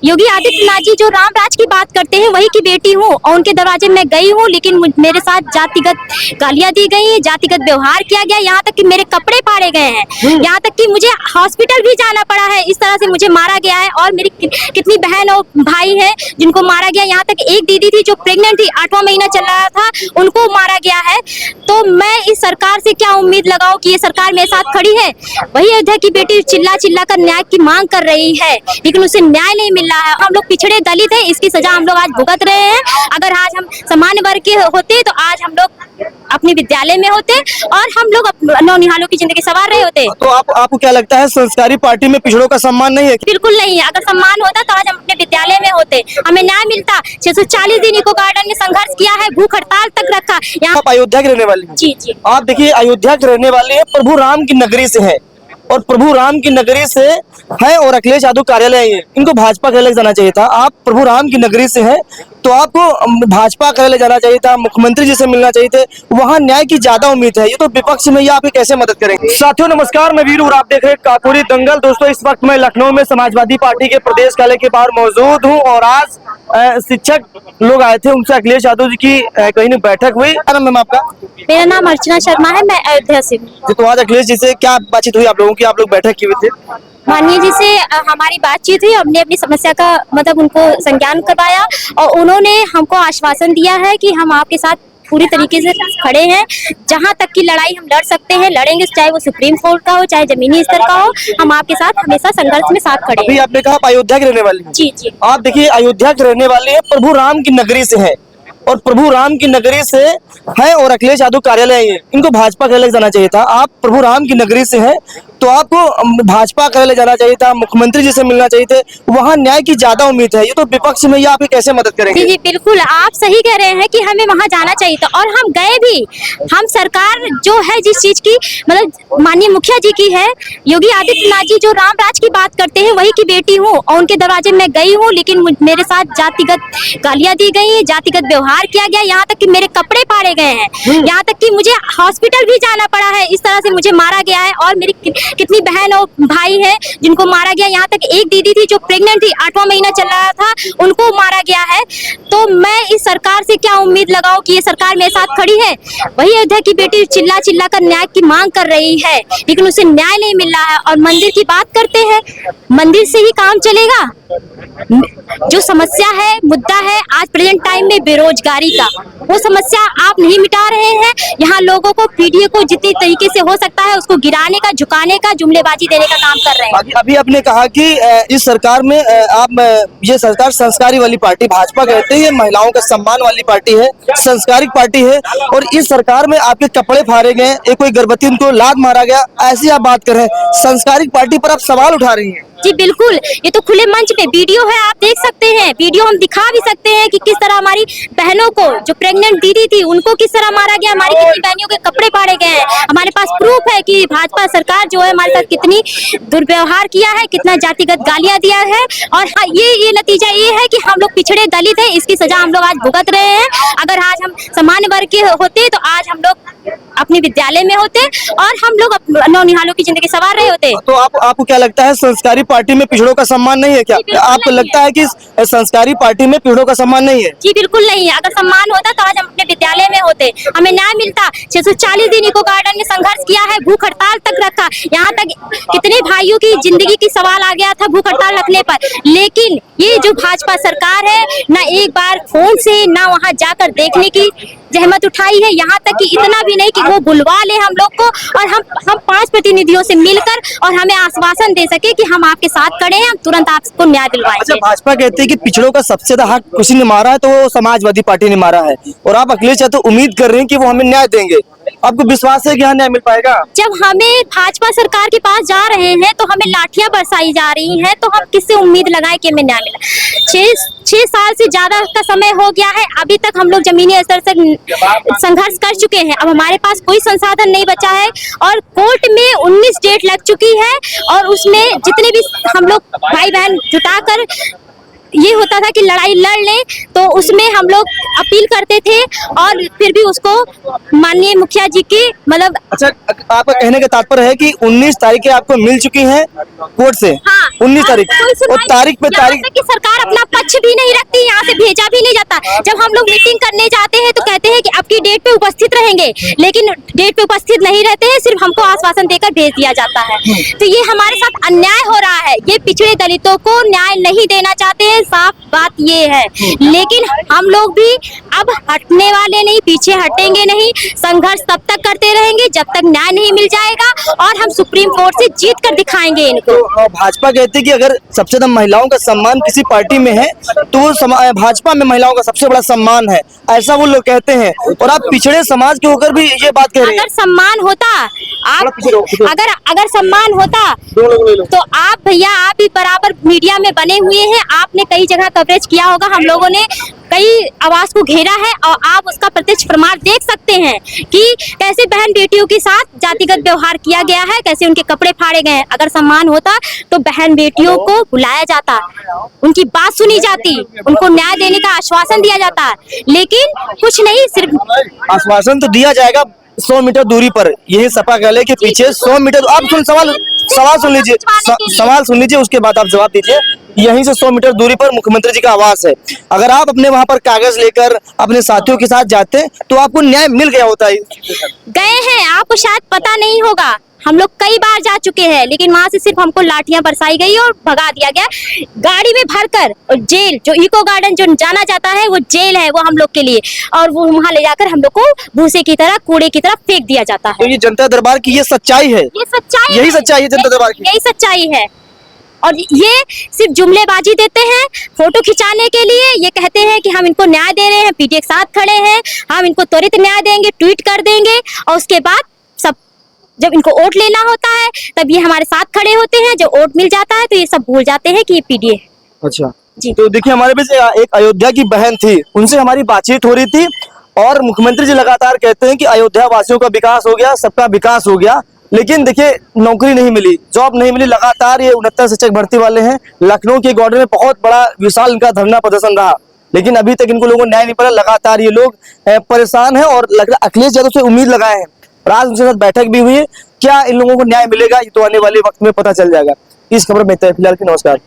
योगी आदित्यनाथ जी जो राम राज की बात करते हैं वही की बेटी हूँ और उनके दरवाजे में गई हूँ, लेकिन मेरे साथ जातिगत गालियां दी गई, जातिगत व्यवहार किया गया, यहाँ तक कि मेरे कपड़े फाड़े गए हैं, यहाँ तक कि मुझे हॉस्पिटल भी जाना पड़ा है। इस तरह से मुझे मारा गया है और मेरी कितनी बहन और भाई है जिनको मारा गया। यहाँ तक एक दीदी थी जो प्रेग्नेंट थी, 8वां महीना चल रहा था, उनको मारा गया है। तो मैं इस सरकार से क्या उम्मीद लगाऊं कि ये सरकार मेरे साथ खड़ी है। वही अयोध्या की बेटी चिल्ला चिल्ला कर न्याय की मांग कर रही है, लेकिन उसे न्याय नहीं मिल रहा है। हम लोग पिछड़े दलित हैं, इसकी सजा हम लोग आज भुगत रहे हैं। अगर आज हम सामान्य वर्ग के होते तो आज हम लोग अपने विद्यालय में होते और हम लोग नौनिहालों की जिंदगी संवार रहे होते। तो आपको क्या लगता है संस्कारी पार्टी में पिछड़ों का सम्मान नहीं है? बिल्कुल नहीं है। अगर सम्मान होता तो आज हम अपने विद्यालय में होते, हमें न्याय मिलता। 640 दिन इको गार्डन में संघर्ष किया है, भूख हड़ताल तक रखा। यहाँ आप अयोध्या के रहने वाली हैं? जी जी। आप देखिए अयोध्या के रहने वाले हैं, प्रभु राम की नगरी से है और प्रभु राम की नगरी से है और अखिलेश यादव कार्यालय है, इनको भाजपा कार्यालय जाना चाहिए था। आप प्रभु राम की नगरी से हैं तो आपको भाजपा कार्यालय जाना चाहिए था, मुख्यमंत्री जी से मिलना चाहिए थे, वहाँ न्याय की ज्यादा उम्मीद है। ये तो विपक्ष में, ये आपकी कैसे मदद करेंगे? साथियों नमस्कार, मैं वीर और आप देख रहे हैं काकोरी दंगल। दोस्तों इस वक्त मैं लखनऊ में समाजवादी पार्टी के प्रदेश कार्यालय के बाहर मौजूद हूँ और आज शिक्षक लोग आए थे, उनसे अखिलेश यादव जी की कहीं न बैठक हुई। क्या नाम है आपका? मेरा नाम अर्चना शर्मा है, मैं अयोध्या से हूँ। तो आज अखिलेश जी से क्या बातचीत हुई आप लोगों की? आप लोग बैठक किए हुए थे? माननीय जी से हमारी बातचीत हुई, हमने अपनी समस्या का मतलब उनको संज्ञान करवाया और उन्होंने हमको आश्वासन दिया है कि हम आपके साथ पूरी तरीके से खड़े हैं। जहां तक की लड़ाई हम लड़ सकते हैं लड़ेंगे, चाहे वो सुप्रीम कोर्ट का हो चाहे जमीनी स्तर का हो, हम आपके साथ हमेशा संघर्ष में साथ खड़े हैं। अभी आपने कहा आप अयोध्या के रहने वाली हैं? जी जी। आप देखिए अयोध्या के रहने वाले हैं, प्रभु राम की नगरी से है और प्रभु राम की नगरी से है और अखिलेश यादव कार्यालय है, इनको भाजपा कार्यालय जाना चाहिए था। आप प्रभु राम की नगरी से हैं तो आपको भाजपा कार्यालय जाना चाहिए था, मुख्यमंत्री जी से मिलना चाहिए थे, वहाँ न्याय की ज्यादा उम्मीद है। ये तो विपक्ष में, ये आपकी कैसे मदद करेंगे? जी जी बिल्कुल, आप सही कह रहे हैं कि हमें वहाँ जाना चाहिए था और हम गए भी। हम सरकार जो है जिस चीज की मतलब माननीय मुखिया जी की है, योगी आदित्यनाथ जी जो राम राज की बात करते हैं वही की बेटी हूँ और उनके दरवाजे में गई हूँ, लेकिन मेरे साथ जातिगत गालियां दी गई, जातिगत व्यवहार किया गया, यहाँ तक कि मेरे कपड़े फाड़े गए हैं, यहाँ तक कि मुझे हॉस्पिटल भी जाना पड़ा है। इस तरह से मुझे मारा गया है और मेरी कितनी बहन और भाई है जिनको मारा गया। यहाँ तक एक दीदी थी जो प्रेग्नेंट थी, 8वां महीना चल रहा था, उनको मारा गया है। तो मैं इस सरकार से क्या उम्मीद लगाऊं कि ये सरकार मेरे साथ खड़ी है। वही अयोध्या की बेटी चिल्ला चिल्ला कर न्याय की मांग कर रही है, लेकिन उसे न्याय नहीं मिल रहा है। और मंदिर की बात करते हैं, मंदिर से ही काम चलेगा। जो समस्या है, मुद्दा है आज प्रेजेंट टाइम में बेरोजगारी का, वो समस्या आप नहीं मिटा रहे हैं। यहाँ लोगों को पीडीए को जितनी तरीके से हो सकता है उसको गिराने का, झुकाने का, जुमलेबाजी देने का काम कर रहे हैं। अभी आपने कहा कि इस सरकार में ये सरकार संस्कारी वाली पार्टी भाजपा कहते हैं, ये महिलाओं का सम्मान वाली पार्टी है, संस्कारिक पार्टी है और इस सरकार में आपके कपड़े फाड़े गए, एक कोई गर्भवती उनको लात मारा गया, ऐसी आप बात कर रहे हैं। संस्कारिक पार्टी पर आप सवाल उठा रही हैं। जी बिल्कुल, ये तो खुले मंच पे वीडियो है, आप देख सकते हैं। वीडियो हम दिखा भी सकते हैं कि किस तरह हमारी बहनों को, जो प्रेग्नेंट दीदी थी उनको किस तरह मारा गया, हमारी कितनी बहनियों के कपड़े फाड़े गए हैं। हमारे पास प्रूफ है कि भाजपा सरकार जो है हमारे साथ कितनी दुर्व्यवहार किया है, कितना जातिगत गालियां दिया है। और हाँ, ये नतीजा ये है कि हम लोग पिछड़े दलित हैं, इसकी सजा हम लोग आज भुगत रहे हैं। अगर आज हम सामान्य वर्ग के होते तो आज हम लोग अपने विद्यालय में होते और हम लोग नौनिहालों की जिंदगी संवार रहे होते। तो आपको क्या लगता है संस्कारी पार्टी में पिछड़ों का सम्मान नहीं है क्या? आपको लगता है कि संस्कारी पार्टी में पिछड़ों का सम्मान नहीं है? जी बिल्कुल नहीं है। अगर सम्मान होता तो आज हम अपने विद्यालय में होते, हमें न्याय मिलता। 640 दिन इको गार्डन में संघर्ष किया है, भूख हड़ताल तक रखा, यहाँ तक कितने भाइयों की जिंदगी की सवाल आ गया था भूख हड़ताल रखने पर। लेकिन ये जो भाजपा सरकार है, ना एक बार फोन से ना वहाँ जाकर देखने की जहमत उठाई है। यहाँ तक कि इतना भी नहीं कि वो बुलवा ले हम लोग को और हम 5 प्रतिनिधियों से मिलकर और हमें आश्वासन दे सके कि हम आपके साथ खड़े हैं, हम तुरंत आपको न्याय दिलवाएंगे। अच्छा, भाजपा कहते हैं कि पिछड़ों का सबसे ज्यादा हक किसी ने मारा है तो वो समाजवादी पार्टी ने मारा है और आप अखिलेश यादव उम्मीद कर रहे हैं कि वो हमें न्याय देंगे। आपको विश्वास है कि यहाँ न्याय मिल पाएगा? जब हमें भाजपा सरकार के पास जा रहे हैं तो हमें लाठियां बरसाई जा रही हैं, तो हम किससे उम्मीद लगाएं कि हमें न्याय मिला। 6 साल से ज्यादा का समय हो गया है, अभी तक हम लोग जमीनी स्तर से संघर्ष कर चुके हैं। अब हमारे पास कोई संसाधन नहीं बचा है और कोर्ट में 19 डेट लग चुकी है और उसमें जितने भी हम लोग भाई बहन जुटाकर ये होता था कि लड़ाई लड़ लें तो उसमें हम लोग अपील करते थे और फिर भी उसको माननीय मुखिया जी की मतलब अच्छा, आपका कहने का तात्पर्य है कि 19 तारीखें आपको मिल चुकी हैं कोर्ट से। हाँ, 19 और तारीख कोई और सुनवाई तारीख पे यहाँ तारीख तक कि सरकार अपना पक्ष भी नहीं रखती, यहाँ से भेजा भी नहीं जाता। जब हम लोग मीटिंग करने जाते हैं तो कहते हैं कि आपकी डेट पे उपस्थित रहेंगे, लेकिन डेट पे उपस्थित नहीं रहते हैं, सिर्फ हमको आश्वासन देकर भेज दिया जाता है। तो ये हमारे साथ अन्याय हो रहा है। ये पिछड़े दलितों को न्याय नहीं देना चाहते हैं, साफ बात ये है। लेकिन हम लोग भी अब हटने वाले नहीं, पीछे हटेंगे नहीं। संघर्ष तब तक करते रहेंगे जब तक न्याय नहीं मिल जाएगा और हम सुप्रीम कोर्ट से जीत कर दिखाएंगे इनको। तो भाजपा कहती है कि अगर सबसे ज्यादा महिलाओं का सम्मान किसी पार्टी में है तो वो भाजपा में महिलाओं का सबसे बड़ा सम्मान है, ऐसा वो लोग कहते हैं। और आप पिछड़े समाज के होकर भी ये बात कह रहे हैं। अगर सम्मान होता, आप अगर सम्मान होता तो आप भैया, आप भी बराबर मीडिया में बने हुए हैं, आपने कई जगह कवरेज किया होगा, हम लोगों ने कई आवाज को घेरा है और आप उसका प्रत्यक्ष प्रमाण देख सकते हैं कि कैसे बहन बेटियों के साथ जातिगत व्यवहार किया गया है, कैसे उनके कपड़े फाड़े गए हैं। अगर सम्मान होता तो बहन बेटियों को बुलाया जाता, उनकी बात सुनी जाती, उनको न्याय देने का आश्वासन दिया जाता, लेकिन कुछ नहीं, सिर्फ आश्वासन तो दिया जाएगा 100 मीटर दूरी पर, यही सपा गले के पीछे 100 मीटर। आप सवाल सुन लीजिए, सवाल सुन लीजिए, उसके बाद आप जवाब दीजिए। यहीं से 100 मीटर दूरी पर मुख्यमंत्री जी का आवास है। अगर आप अपने वहां पर कागज लेकर अपने साथियों के साथ जाते तो आपको न्याय मिल गया होता है। गए हैं, आपको शायद पता नहीं होगा, हम लोग कई बार जा चुके हैं, लेकिन वहां से सिर्फ हमको लाठियां बरसाई गई और भगा दिया गया गाड़ी में भरकर। और जेल, जो इको गार्डन जो जाना जाता है, वो जेल है वो हम लोग के लिए, और वो वहां ले जाकर हम लोग को भूसे की तरह, कूड़े की तरह फेंक दिया जाता है। तो ये जनता दरबार की ये सच्चाई है, ये सच्चाई यही है। सच्चाई है जनता दरबार की। यही सच्चाई है। और ये सिर्फ जुमलेबाजी देते हैं फोटो खिंचाने के लिए। ये कहते हैं कि हम इनको न्याय दे रहे हैं, पीटी के साथ खड़े हैं, हम इनको त्वरित न्याय देंगे, ट्वीट कर देंगे, और उसके बाद सब जब इनको वोट लेना होता है तब ये हमारे साथ खड़े होते हैं। जब वोट मिल जाता है तो ये सब भूल जाते हैं कि ये पीडीए। अच्छा जी। तो देखिए, हमारे बीच एक अयोध्या की बहन थी, उनसे हमारी बातचीत हो रही थी और मुख्यमंत्री जी लगातार कहते हैं कि अयोध्या वासियों का विकास हो गया, सबका विकास हो गया, लेकिन देखिए नौकरी नहीं मिली, जॉब नहीं मिली। लगातार ये 69 शिक्षक भर्ती वाले हैं, लखनऊ के गार्डन में बहुत बड़ा विशाल इनका धरना प्रदर्शन रहा, लेकिन अभी तक इनको लोगों को न्याय नहीं मिला। लगातार ये लोग परेशान हैं और लग रहा अखिलेश यादव से उम्मीद लगाए हैं। और आज उनके साथ बैठक भी हुई है, क्या इन लोगों को न्याय मिलेगा ये तो आने वाले वक्त में पता चल जाएगा। इस खबर में फिलहाल की नमस्कार।